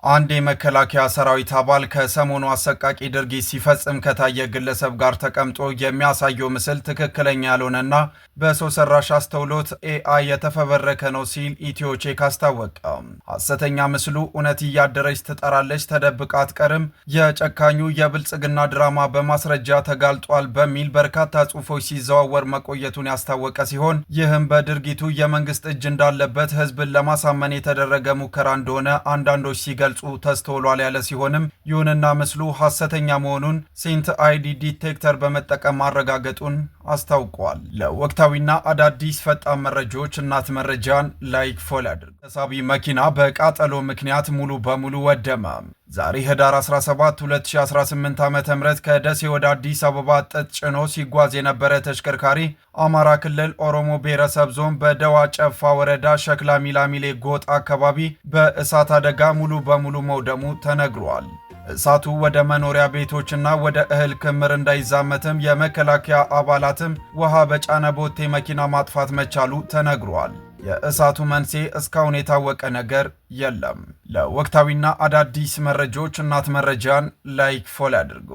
አንድ የመከላከያ ሰራዊት አባል ከሰሞኑ አሰቃቂ ድርጊት ሲፈጽም ከታየ ግለሰብ ጋር ተቀምጦ የሚያሳየው ምስል ትክክለኛ ያልሆነና በሰው ሰራሽ አስተውሎት ኤአይ የተፈበረከ ነው ሲል ኢትዮቼክ አስታወቀ። ሐሰተኛ ምስሉ እውነት እያደረች ትጠራለች፣ ተደብቃ አትቀርም፣ የጨካኙ የብልጽግና ድራማ በማስረጃ ተጋልጧል በሚል በርካታ ጽሑፎች ሲዘዋወር መቆየቱን ያስታወቀ ሲሆን ይህም በድርጊቱ የመንግስት እጅ እንዳለበት ህዝብን ለማሳመን የተደረገ ሙከራ እንደሆነ አንዳንዶች ሲገልጹ ተስተውሏል ያለ ሲሆንም ይሁንና ምስሉ ሐሰተኛ መሆኑን ሴንት አይዲ ዲቴክተር በመጠቀም ማረጋገጡን አስታውቋል። ለወቅታዊና አዳዲስ ፈጣን መረጃዎች እናት መረጃን ላይክ ፎሎ አድርጉ። ተሳቢ መኪና በቃጠሎ ምክንያት ሙሉ በሙሉ ወደመ። ዛሬ ህዳር 17 2018 ዓ.ም ከደሴ ወደ አዲስ አበባ ጥጥ ጭኖ ሲጓዝ የነበረ ተሽከርካሪ አማራ ክልል ኦሮሞ ብሔረሰብ ዞን በደዋ ጨፋ ወረዳ ሸክላ ሚላሚሌ ጎጥ አካባቢ በእሳት አደጋ ሙሉ በሙሉ መውደሙ ተነግሯል። እሳቱ ወደ መኖሪያ ቤቶችና ወደ እህል ክምር እንዳይዛመትም የመከላከያ አባላትም ውሃ በጫነ ቦቴ መኪና ማጥፋት መቻሉ ተነግሯል። የእሳቱ መንስኤ እስካሁን የታወቀ ነገር የለም። ለወቅታዊና አዳዲስ መረጃዎች እናት መረጃን ላይክ ፎሎ አድርጉ።